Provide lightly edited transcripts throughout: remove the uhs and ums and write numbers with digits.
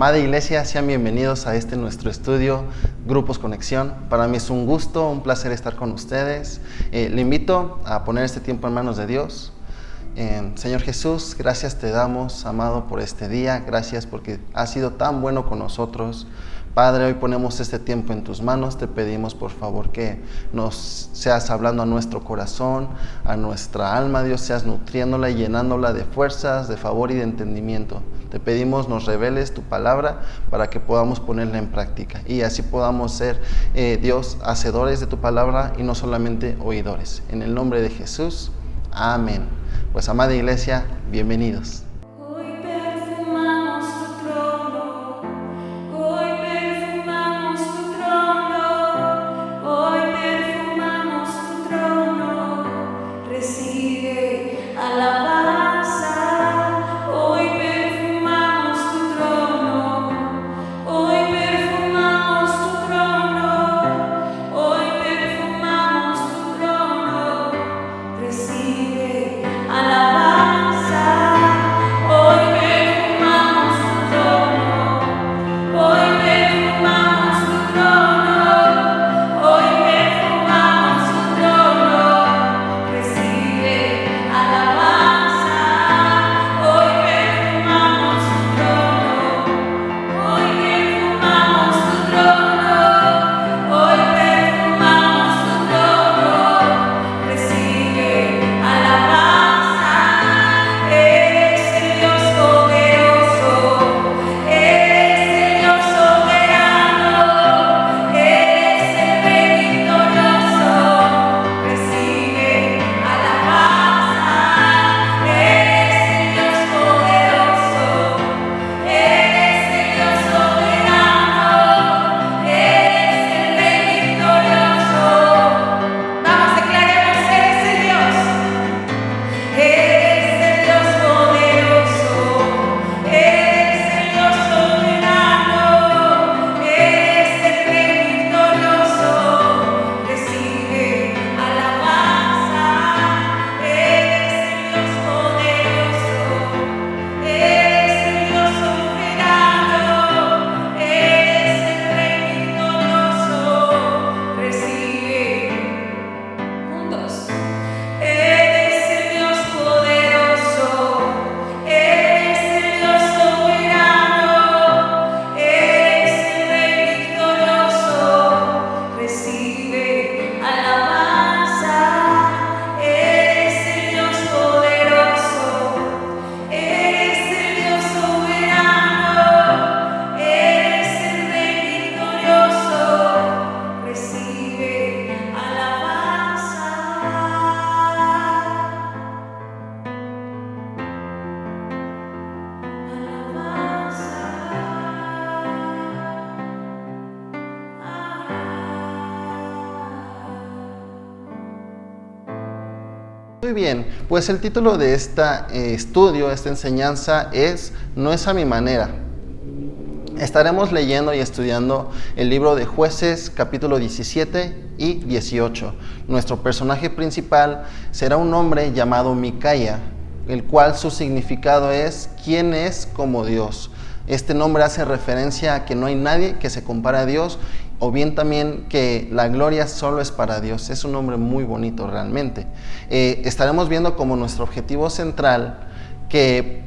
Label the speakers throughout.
Speaker 1: Amada Iglesia, sean bienvenidos a nuestro estudio Grupos Conexión. Para mí es un gusto, un placer estar con ustedes. Le invito a poner este tiempo en manos de Dios. Señor Jesús, gracias te damos, amado, por este día. Gracias porque has sido tan bueno con nosotros. Padre, hoy ponemos este tiempo en tus manos. Te pedimos, por favor, que nos seas hablando a nuestro corazón, a nuestra alma, Dios, seas nutriéndola y llenándola de fuerzas, de favor y de entendimiento. Te pedimos nos reveles tu palabra para que podamos ponerla en práctica y así podamos ser, Dios, hacedores de tu palabra y no solamente oidores. En el nombre de Jesús, amén. Pues, amada Iglesia, bienvenidos. Muy bien, pues el título de este estudio, esta enseñanza es No es a mi manera. Estaremos leyendo y estudiando el libro de Jueces, capítulo 17 y 18. Nuestro personaje principal será un hombre llamado Micaía, el cual su significado es ¿quién es como Dios? Este nombre hace referencia a que no hay nadie que se compare a Dios, o bien también que la gloria solo es para Dios. Es un nombre muy bonito realmente. Estaremos viendo como nuestro objetivo central que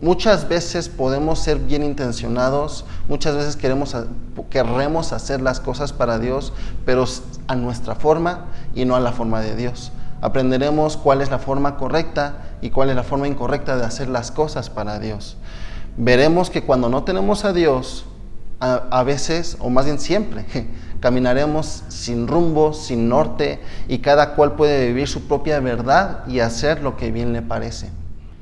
Speaker 1: muchas veces podemos ser bien intencionados, muchas veces queremos hacer las cosas para Dios, pero a nuestra forma y no a la forma de Dios. Aprenderemos cuál es la forma correcta y cuál es la forma incorrecta de hacer las cosas para Dios. Veremos que cuando no tenemos a Dios, a veces, o más bien siempre, caminaremos sin rumbo, sin norte, y cada cual puede vivir su propia verdad y hacer lo que bien le parece.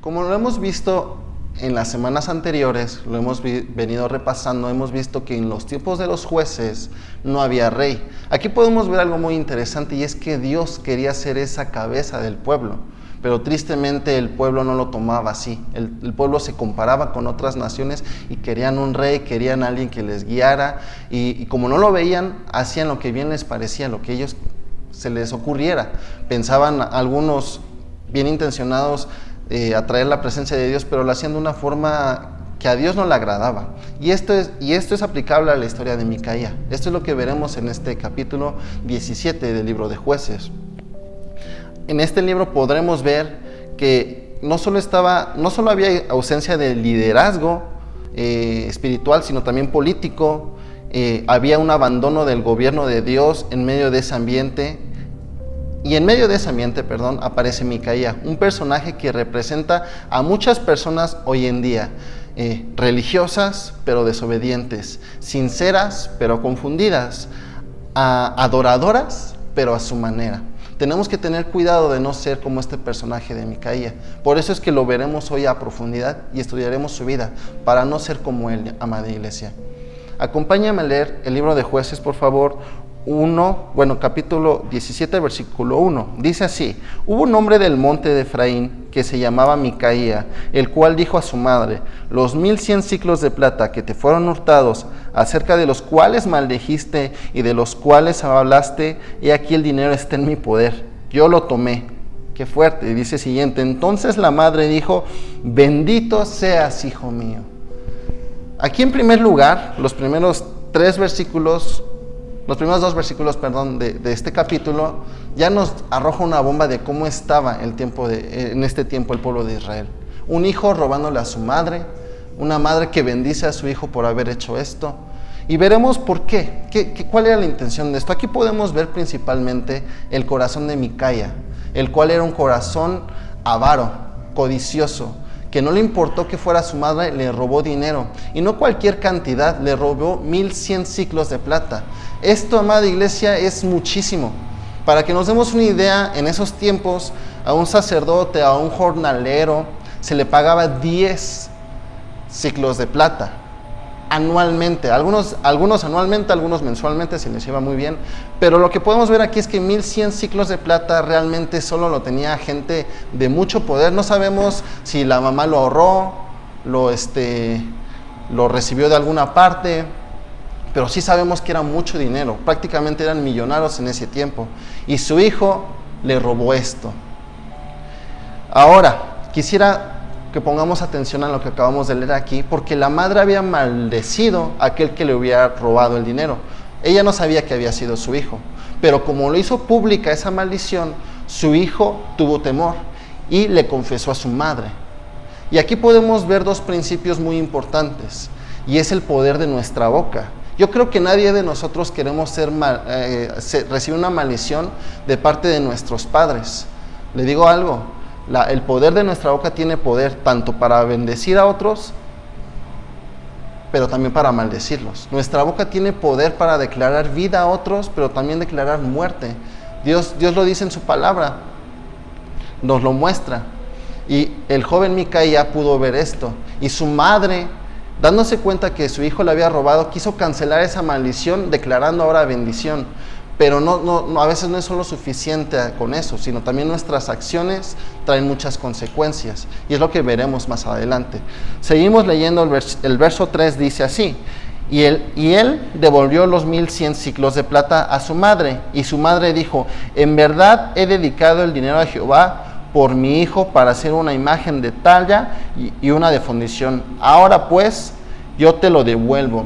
Speaker 1: Como lo hemos visto en las semanas anteriores, lo hemos venido repasando, hemos visto que en los tiempos de los jueces no había rey. Aquí podemos ver algo muy interesante, y es que Dios quería ser esa cabeza del pueblo. Pero tristemente el pueblo no lo tomaba así. El pueblo se comparaba con otras naciones y querían un rey, querían a alguien que les guiara, y como no lo veían, hacían lo que bien les parecía, lo que ellos se les ocurriera. Pensaban algunos bien intencionados atraer la presencia de Dios, pero lo hacían de una forma que a Dios no le agradaba. Y esto es aplicable a la historia de Micaía. Esto es lo que veremos en este capítulo 17 del libro de Jueces. En este libro podremos ver que no solo había ausencia de liderazgo espiritual, sino también político. Había un abandono del gobierno de Dios en medio de ese ambiente. Y en medio de ese ambiente, aparece Micaía, un personaje que representa a muchas personas hoy en día, religiosas pero desobedientes, sinceras pero confundidas, adoradoras pero a su manera. Tenemos que tener cuidado de no ser como este personaje de Micaía. Por eso es que lo veremos hoy a profundidad y estudiaremos su vida, para no ser como él, amada iglesia. Acompáñame a leer el libro de Jueces, por favor. Capítulo 17, versículo 1. Dice así: hubo un hombre del monte de Efraín que se llamaba Micaía, el cual dijo a su madre: los 1100 siclos de plata que te fueron hurtados, acerca de los cuales maldijiste y de los cuales hablaste, y aquí el dinero está en mi poder, yo lo tomé. Qué fuerte. Y dice siguiente: entonces la madre dijo: bendito seas, hijo mío. Aquí en primer lugar, los primeros dos versículos, de este capítulo ya nos arroja una bomba de cómo estaba en este tiempo el pueblo de Israel. Un hijo robándole a su madre, una madre que bendice a su hijo por haber hecho esto. Y veremos por qué, cuál era la intención de esto. Aquí podemos ver principalmente el corazón de Micaía, el cual era un corazón avaro, codicioso, que no le importó que fuera su madre, le robó dinero. Y no cualquier cantidad, le robó 1100 siclos de plata. Esto, amada iglesia, es muchísimo. Para que nos demos una idea, en esos tiempos, a un sacerdote, a un jornalero, se le pagaba 10 siclos de plata anualmente. Algunos anualmente, algunos mensualmente, se les iba muy bien. Pero lo que podemos ver aquí es que 1100 siclos de plata realmente solo lo tenía gente de mucho poder. No sabemos si la mamá lo ahorró, lo recibió de alguna parte, pero sí sabemos que era mucho dinero. Prácticamente eran millonarios en ese tiempo. Y su hijo le robó esto. Ahora, quisiera que pongamos atención a lo que acabamos de leer aquí, porque la madre había maldecido a aquel que le hubiera robado el dinero. Ella no sabía que había sido su hijo, pero como lo hizo pública esa maldición, su hijo tuvo temor y le confesó a su madre. Y aquí podemos ver dos principios muy importantes, y es el poder de nuestra boca. Yo creo que nadie de nosotros queremos recibir una maldición de parte de nuestros padres. Le digo algo: el poder de nuestra boca tiene poder tanto para bendecir a otros, pero también para maldecirlos. Nuestra boca tiene poder para declarar vida a otros, pero también declarar muerte. Dios lo dice en su palabra, nos lo muestra. Y el joven Micaía pudo ver esto, y su madre, dándose cuenta que su hijo le había robado, quiso cancelar esa maldición declarando ahora bendición. Pero a veces no es solo suficiente con eso, sino también nuestras acciones traen muchas consecuencias. Y es lo que veremos más adelante. Seguimos leyendo el verso 3, dice así: y él devolvió los 1100 siclos de plata a su madre. Y su madre dijo: en verdad he dedicado el dinero a Jehová por mi hijo para hacer una imagen de talla y una de fundición. Ahora pues, yo te lo devuelvo.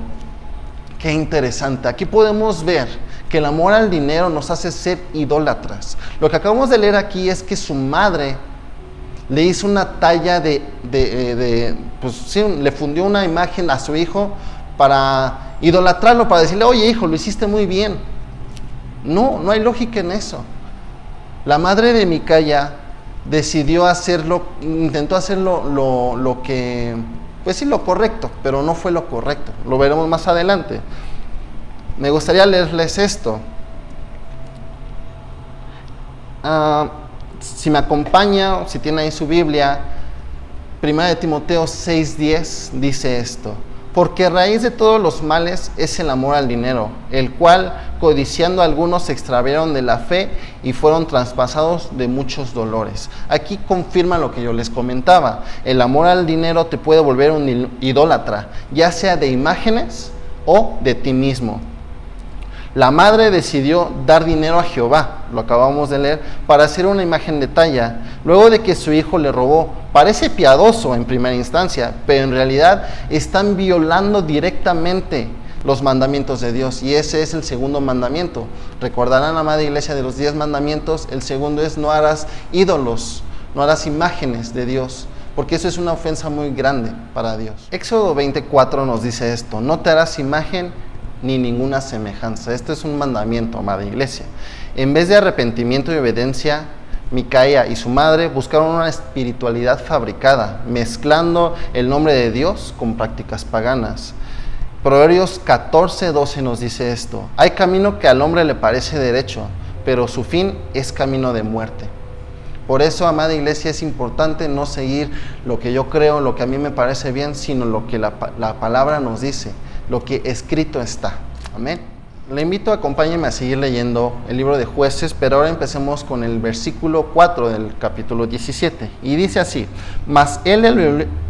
Speaker 1: Qué interesante. Aquí podemos ver que el amor al dinero nos hace ser idólatras. Lo que acabamos de leer aquí es que su madre le hizo una talla le fundió una imagen a su hijo para idolatrarlo, para decirle: oye hijo, lo hiciste muy bien. No hay lógica en eso. La madre de Micaía decidió intentó hacerlo lo correcto, pero no fue lo correcto. Lo veremos más adelante. Me gustaría leerles esto. Si me acompaña, si tiene ahí su Biblia, 1 de Timoteo 6:10 dice esto: porque raíz de todos los males es el amor al dinero, el cual, codiciando algunos, se extraviaron de la fe y fueron traspasados de muchos dolores. Aquí confirma lo que yo les comentaba. El amor al dinero te puede volver un idólatra, ya sea de imágenes o de ti mismo. La madre decidió dar dinero a Jehová, lo acabamos de leer, para hacer una imagen de talla, luego de que su hijo le robó. Parece piadoso en primera instancia, pero en realidad están violando directamente los mandamientos de Dios, y ese es el segundo mandamiento. Recordarán, amada iglesia, de los 10 mandamientos, el segundo es: no harás ídolos, no harás imágenes de Dios, porque eso es una ofensa muy grande para Dios. Éxodo 24 nos dice esto: no te harás imagen ni ninguna semejanza. Este es un mandamiento, amada iglesia. En vez de arrepentimiento y obediencia, Micaía y su madre buscaron una espiritualidad fabricada, mezclando el nombre de Dios con prácticas paganas. Proverbios 14:12 nos dice esto: hay camino que al hombre le parece derecho, pero su fin es camino de muerte. Por eso, amada iglesia, es importante no seguir lo que yo creo, lo que a mí me parece bien, sino lo que la palabra nos dice, lo que escrito está. Amén. Le invito, acompáñenme a seguir leyendo el libro de Jueces, pero ahora empecemos con el versículo 4 del capítulo 17. Y dice así: mas él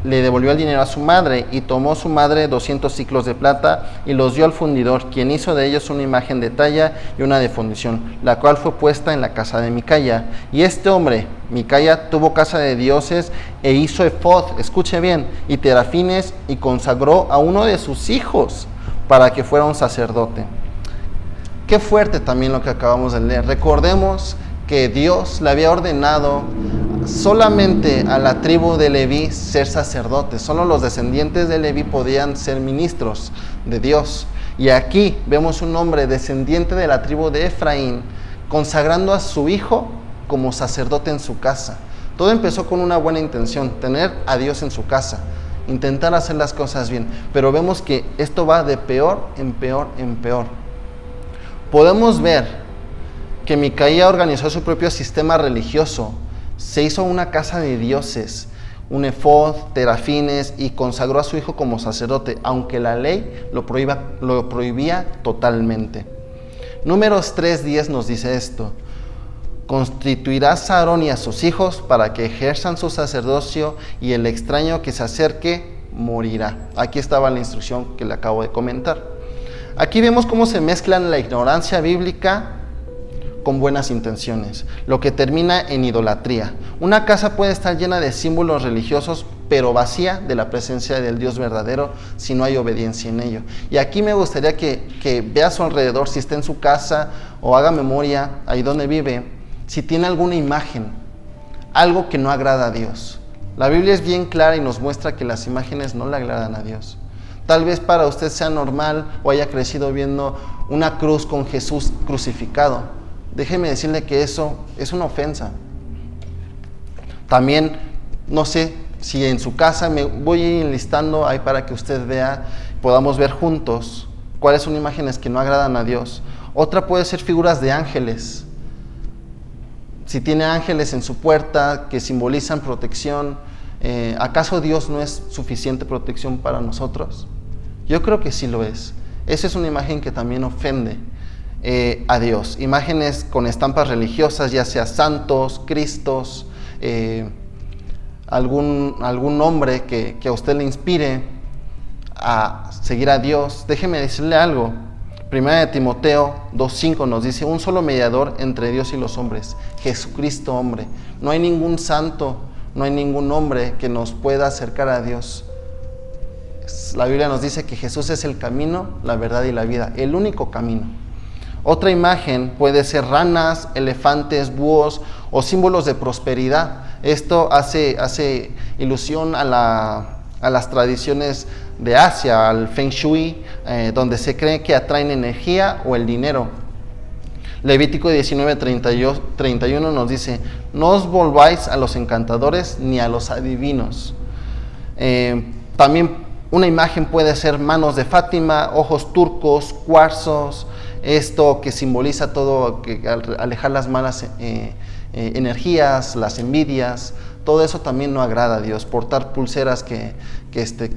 Speaker 1: le devolvió el dinero a su madre, y tomó su madre 200 siclos de plata, y los dio al fundidor, quien hizo de ellos una imagen de talla y una de fundición, la cual fue puesta en la casa de Micaía. Y este hombre, Micaía, tuvo casa de dioses, e hizo efod, escuche bien, y terafines, y consagró a uno de sus hijos para que fuera un sacerdote. Qué fuerte también lo que acabamos de leer. Recordemos que Dios le había ordenado solamente a la tribu de Leví ser sacerdotes. Solo los descendientes de Leví podían ser ministros de Dios. Y aquí vemos un hombre descendiente de la tribu de Efraín consagrando a su hijo como sacerdote en su casa. Todo empezó con una buena intención: tener a Dios en su casa, intentar hacer las cosas bien. Pero vemos que esto va de peor en peor en peor. Podemos ver que Micaía organizó su propio sistema religioso, se hizo una casa de dioses, un efod, terafines, y consagró a su hijo como sacerdote, aunque la ley lo prohibía totalmente. Números 3:10 nos dice esto: constituirás a Aarón y a sus hijos para que ejerzan su sacerdocio, y el extraño que se acerque morirá. Aquí estaba la instrucción que le acabo de comentar. Aquí vemos cómo se mezclan la ignorancia bíblica con buenas intenciones, lo que termina en idolatría. Una casa puede estar llena de símbolos religiosos, pero vacía de la presencia del Dios verdadero si no hay obediencia en ello. Y aquí me gustaría que vea a su alrededor, si está en su casa, o haga memoria ahí donde vive, si tiene alguna imagen, algo que no agrada a Dios. La Biblia es bien clara y nos muestra que las imágenes no le agradan a Dios. Tal vez para usted sea normal o haya crecido viendo una cruz con Jesús crucificado. Déjeme decirle que eso es una ofensa. También, no sé si en su casa, me voy a ir enlistando ahí para que usted vea, podamos ver juntos cuáles son imágenes que no agradan a Dios. Otra puede ser figuras de ángeles. Si tiene ángeles en su puerta que simbolizan protección, ¿acaso Dios no es suficiente protección para nosotros? Yo creo que sí lo es. Esa es una imagen que también ofende a Dios. Imágenes con estampas religiosas, ya sea santos, cristos, algún nombre que a usted le inspire a seguir a Dios. Déjeme decirle algo. Primera de Timoteo 2:5 nos dice: un solo mediador entre Dios y los hombres, Jesucristo hombre. No hay ningún santo, no hay ningún hombre que nos pueda acercar a Dios. La Biblia nos dice que Jesús es el camino, la verdad y la vida, el único camino. Otra imagen puede ser ranas, elefantes, búhos o símbolos de prosperidad. Esto hace ilusión a las tradiciones de Asia, al Feng Shui, donde se cree que atraen energía o el dinero. Levítico 19:31 nos dice: no os volváis a los encantadores ni a los adivinos. También una imagen puede ser manos de Fátima, ojos turcos, cuarzos, esto que simboliza todo, que alejar las malas energías, las envidias. Todo eso también no agrada a Dios. Portar pulseras que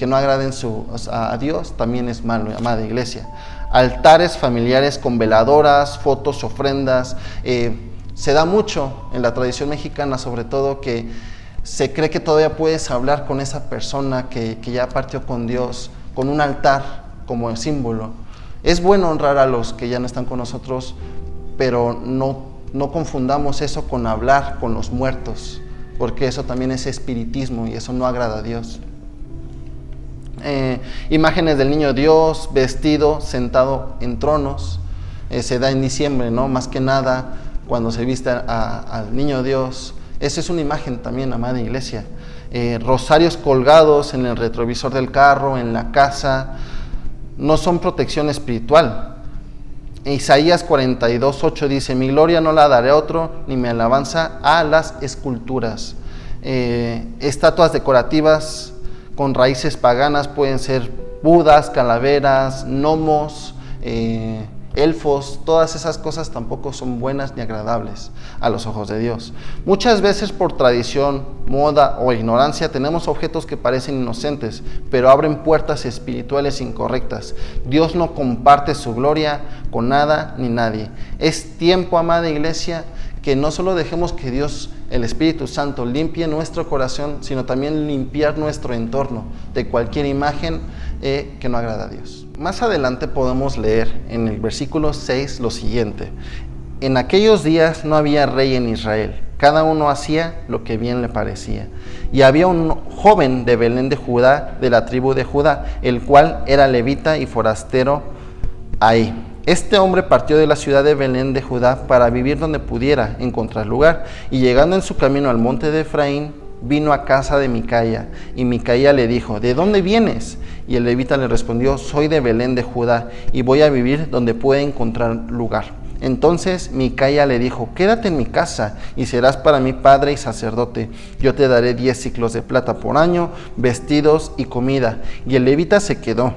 Speaker 1: no agraden a Dios también es malo, amada iglesia. Altares familiares con veladoras, fotos, ofrendas. Se da mucho en la tradición mexicana, sobre todo, que se cree que todavía puedes hablar con esa persona que ya partió con Dios, con un altar como símbolo. Es bueno honrar a los que ya no están con nosotros, pero no confundamos eso con hablar con los muertos, porque eso también es espiritismo y eso no agrada a Dios. Imágenes del niño Dios vestido, sentado en tronos, se da en diciembre, ¿no? Más que nada cuando se viste al niño Dios. Esa es una imagen también, amada iglesia. Rosarios colgados en el retrovisor del carro, en la casa, no son protección espiritual. Isaías 42:8 dice: mi gloria no la daré a otro, ni mi alabanza a las esculturas. Estatuas decorativas con raíces paganas pueden ser budas, calaveras, gnomos, elfos. Todas esas cosas tampoco son buenas ni agradables a los ojos de Dios. Muchas veces por tradición, moda o ignorancia tenemos objetos que parecen inocentes, pero abren puertas espirituales incorrectas. Dios no comparte su gloria con nada ni nadie. Es tiempo, amada iglesia, que no solo dejemos que Dios, el Espíritu Santo, limpie nuestro corazón, sino también limpiar nuestro entorno de cualquier imagen que no agrada a Dios. Más adelante podemos leer en el versículo 6 lo siguiente: en aquellos días no había rey en Israel, cada uno hacía lo que bien le parecía. Y había un joven de Belén de Judá, de la tribu de Judá, el cual era levita y forastero ahí. Este hombre partió de la ciudad de Belén de Judá para vivir donde pudiera encontrar lugar, y llegando en su camino al monte de Efraín, vino a casa de Micaía, y Micaía le dijo: ¿de dónde vienes? Y el levita le respondió: soy de Belén de Judá, y voy a vivir donde pueda encontrar lugar. Entonces Micaía le dijo: quédate en mi casa, y serás para mí padre y sacerdote. Yo te daré 10 siclos de plata por año, vestidos y comida. Y el levita se quedó.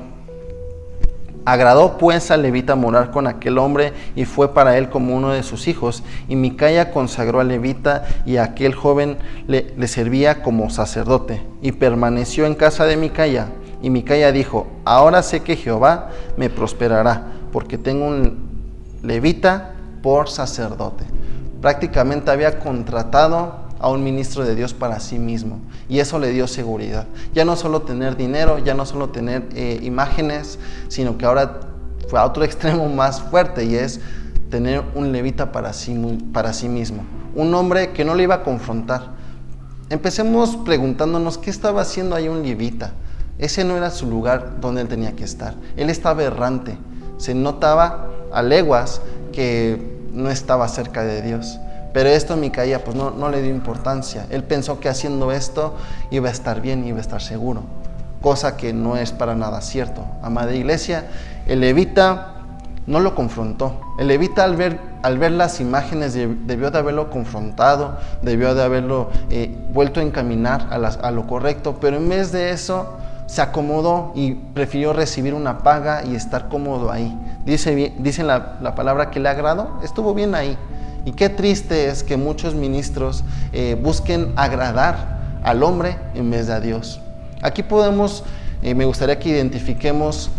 Speaker 1: Agradó pues al levita morar con aquel hombre, y fue para él como uno de sus hijos. Y Micaía consagró al levita, y a aquel joven le servía como sacerdote, y permaneció en casa de Micaía. Y Micaía dijo: ahora sé que Jehová me prosperará, porque tengo un levita por sacerdote. Prácticamente había contratado a un ministro de Dios para sí mismo, y eso le dio seguridad. Ya no solo tener dinero, ya no solo tener imágenes, sino que ahora fue a otro extremo más fuerte, y es tener un levita para sí mismo, un hombre que no le iba a confrontar. Empecemos preguntándonos qué estaba haciendo ahí un levita. Ese no era su lugar donde él tenía que estar. Él estaba errante, se notaba a leguas que no estaba cerca de Dios. Pero esto Micaía pues no le dio importancia. Él pensó que haciendo esto iba a estar bien, iba a estar seguro, cosa que no es para nada cierto. Amada iglesia, el levita no lo confrontó. El levita al ver las imágenes debió de haberlo confrontado, debió de haberlo vuelto a encaminar a lo correcto, pero en vez de eso se acomodó y prefirió recibir una paga y estar cómodo ahí. Dice la palabra que le agradó, estuvo bien ahí. Y qué triste es que muchos ministros busquen agradar al hombre en vez de a Dios. Aquí me gustaría que identifiquemos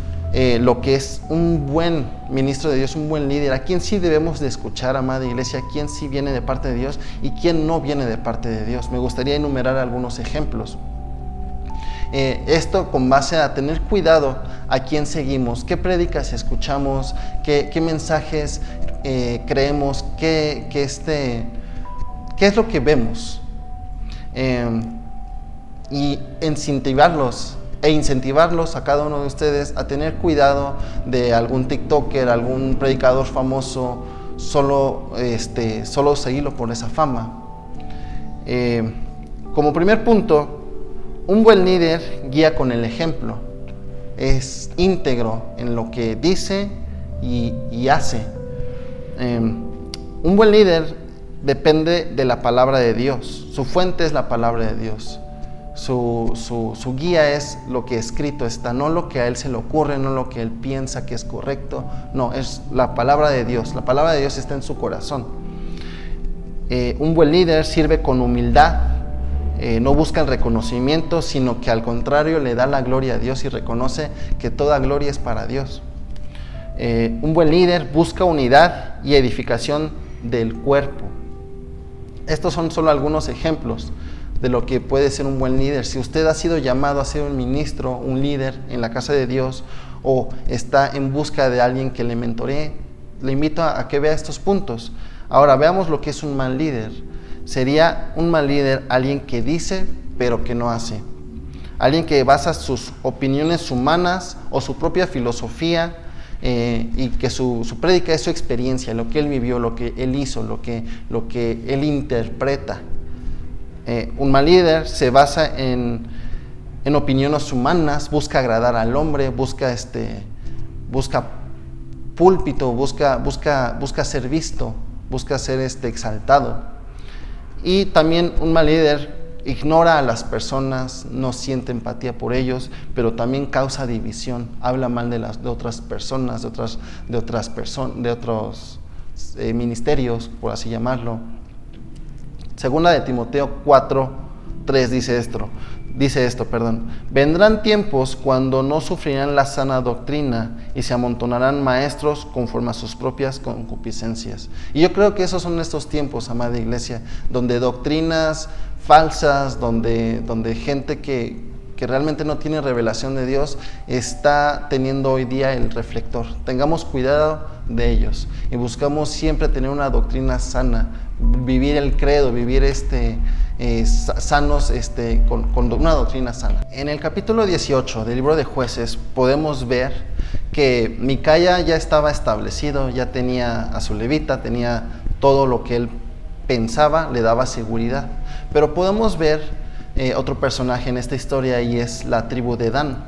Speaker 1: lo que es un buen ministro de Dios, un buen líder, a quién sí debemos de escuchar, amada iglesia, quién sí viene de parte de Dios y quién no viene de parte de Dios. Me gustaría enumerar algunos ejemplos. Esto con base a tener cuidado a quién seguimos, qué prédicas escuchamos, qué mensajes creemos, qué es lo que vemos, y incentivarlos a cada uno de ustedes a tener cuidado de algún TikToker, algún predicador famoso, solo seguirlo por esa fama. Como primer punto, un buen líder guía con el ejemplo, es íntegro en lo que dice y hace. Un buen líder depende de la palabra de Dios, su fuente es la palabra de Dios, su guía es lo que escrito está, no lo que a él se le ocurre, no lo que él piensa que es correcto, no, es la palabra de Dios está en su corazón. Un buen líder sirve con humildad, no busca el reconocimiento, sino que al contrario le da la gloria a Dios y reconoce que toda gloria es para Dios. Un buen líder busca unidad y edificación del cuerpo. Estos son solo algunos ejemplos de lo que puede ser un buen líder. Si usted ha sido llamado a ser un ministro, un líder en la casa de Dios, o está en busca de alguien que le mentoree, le invito a que vea estos puntos. Ahora veamos lo que es un mal líder. Sería un mal líder alguien que dice pero que no hace. Alguien que basa sus opiniones humanas o su propia filosofía y que su prédica es su experiencia, lo que él vivió, lo que él hizo, lo que él interpreta. Un mal líder se basa en opiniones humanas, busca agradar al hombre, busca púlpito, busca ser visto, busca ser exaltado. Y también un mal líder ignora a las personas, no siente empatía por ellos, pero también causa división, habla mal de otras personas, de otros ministerios, por así llamarlo. Segunda de Timoteo 4:3 dice esto, vendrán tiempos cuando no sufrirán la sana doctrina y se amontonarán maestros conforme a sus propias concupiscencias. Y yo creo que esos son estos tiempos, amada iglesia, donde doctrinas falsas, donde gente que realmente no tiene revelación de Dios está teniendo hoy día el reflector. Tengamos cuidado de ellos y buscamos siempre tener una doctrina sana, vivir el credo, vivir sanos con una doctrina sana. En el capítulo 18 del libro de Jueces podemos ver que Micaya ya estaba establecido, ya tenía a su levita, tenía todo lo que él pensaba, le daba seguridad. Pero podemos ver otro personaje en esta historia y es la tribu de Dan.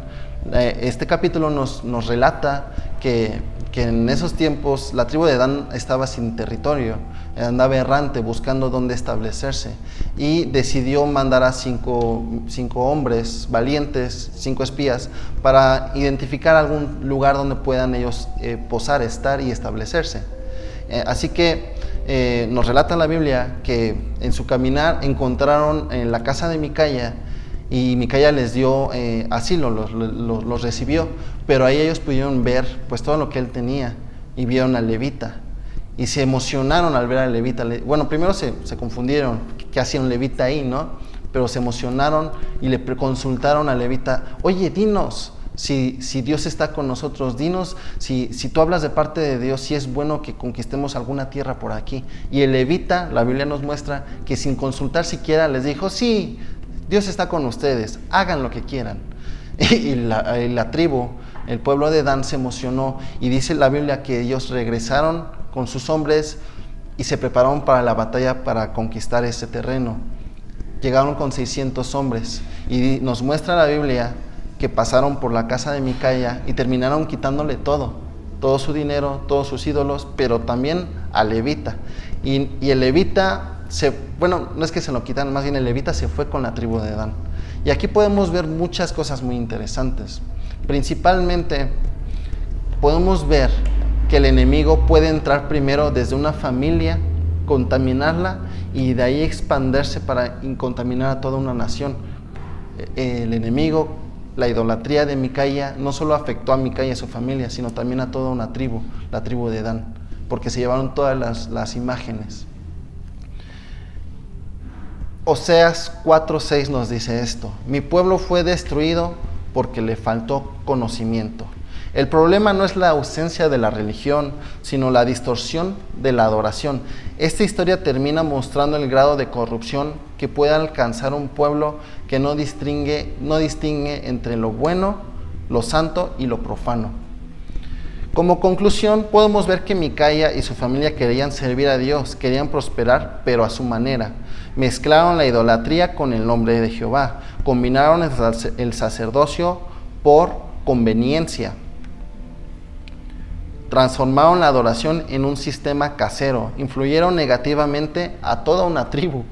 Speaker 1: Este capítulo nos relata que en esos tiempos la tribu de Dan estaba sin territorio, andaba errante buscando dónde establecerse y decidió mandar a cinco hombres valientes, 5 espías, para identificar algún lugar donde puedan ellos posar, estar y establecerse. Así que nos relata la Biblia que en su caminar encontraron en la casa de Micaya y Micaya les dio asilo, los recibió, pero ahí ellos pudieron ver pues todo lo que él tenía y vieron al levita y se emocionaron al ver al levita. Bueno, primero se confundieron, ¿qué hacía un levita ahí, no? Pero se emocionaron y le consultaron al levita, oye, dinos si Dios está con nosotros, dinos si tú hablas de parte de Dios, si es bueno que conquistemos alguna tierra por aquí. Y el levita, la Biblia nos muestra que sin consultar siquiera les dijo, sí, Dios está con ustedes, hagan lo que quieran. Y la tribu, el pueblo de Dan se emocionó y dice la Biblia que ellos regresaron con sus hombres y se prepararon para la batalla para conquistar ese terreno. Llegaron con 600 hombres y nos muestra la Biblia que pasaron por la casa de Micaya y terminaron quitándole todo su dinero, todos sus ídolos, pero también al levita. Y el levita, no es que se lo quitan, más bien el levita se fue con la tribu de Dan. Y aquí podemos ver muchas cosas muy interesantes. Principalmente podemos ver que el enemigo puede entrar primero desde una familia, contaminarla y de ahí expandirse para contaminar a toda una nación. El enemigo, la idolatría de Micaya, no solo afectó a Micaya y a su familia, sino también a toda una tribu, la tribu de Dan, porque se llevaron todas las imágenes. Oseas 4:6 nos dice esto: mi pueblo fue destruido porque le faltó conocimiento. El problema no es la ausencia de la religión, sino la distorsión de la adoración. Esta historia termina mostrando el grado de corrupción que puede alcanzar un pueblo que no distingue entre lo bueno, lo santo y lo profano. Como conclusión, podemos ver que Micaya y su familia querían servir a Dios, querían prosperar, pero a su manera. Mezclaron la idolatría con el nombre de Jehová, combinaron el sacerdocio por conveniencia. Transformaron la adoración en un sistema casero, influyeron negativamente a toda una tribu.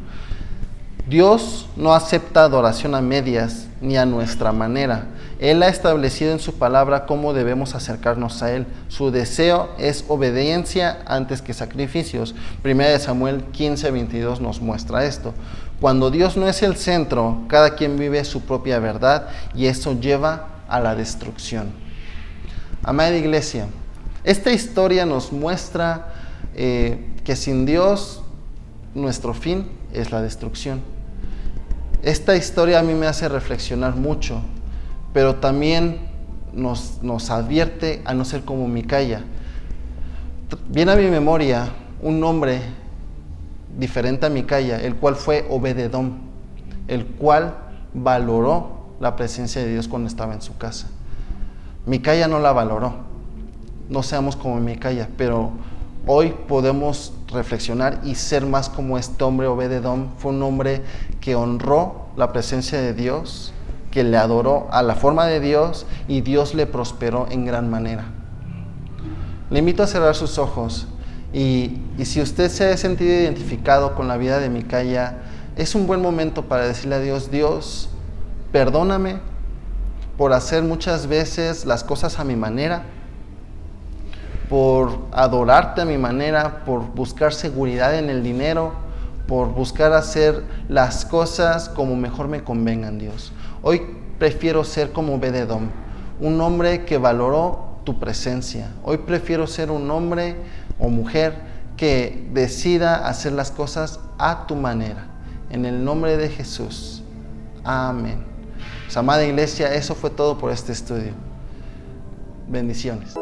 Speaker 1: Dios no acepta adoración a medias ni a nuestra manera. Él ha establecido en su palabra cómo debemos acercarnos a Él. Su deseo es obediencia antes que sacrificios. 1 Samuel 15:22 nos muestra esto. Cuando Dios no es el centro, cada quien vive su propia verdad y eso lleva a la destrucción. Amada iglesia, esta historia nos muestra que sin Dios nuestro fin es la destrucción. Esta historia a mí me hace reflexionar mucho, pero también nos advierte a no ser como Micaya. Viene a mi memoria un nombre diferente a Micaya, el cual fue Obed-Edom, el cual valoró la presencia de Dios cuando estaba en su casa. Micaya no la valoró. No seamos como Micaya, pero hoy podemos reflexionar y ser más como este hombre. Obed-Edom fue un hombre que honró la presencia de Dios, que le adoró a la forma de Dios, y Dios le prosperó en gran manera. Le invito a cerrar sus ojos y si usted se ha sentido identificado con la vida de Micaya, es un buen momento para decirle a Dios: Dios, perdóname por hacer muchas veces las cosas a mi manera, por adorarte a mi manera, por buscar seguridad en el dinero, por buscar hacer las cosas como mejor me convengan, Dios. Hoy prefiero ser como Obed-Edom, un hombre que valoró tu presencia. Hoy prefiero ser un hombre o mujer que decida hacer las cosas a tu manera. En el nombre de Jesús. Amén. Pues, amada iglesia, eso fue todo por este estudio. Bendiciones.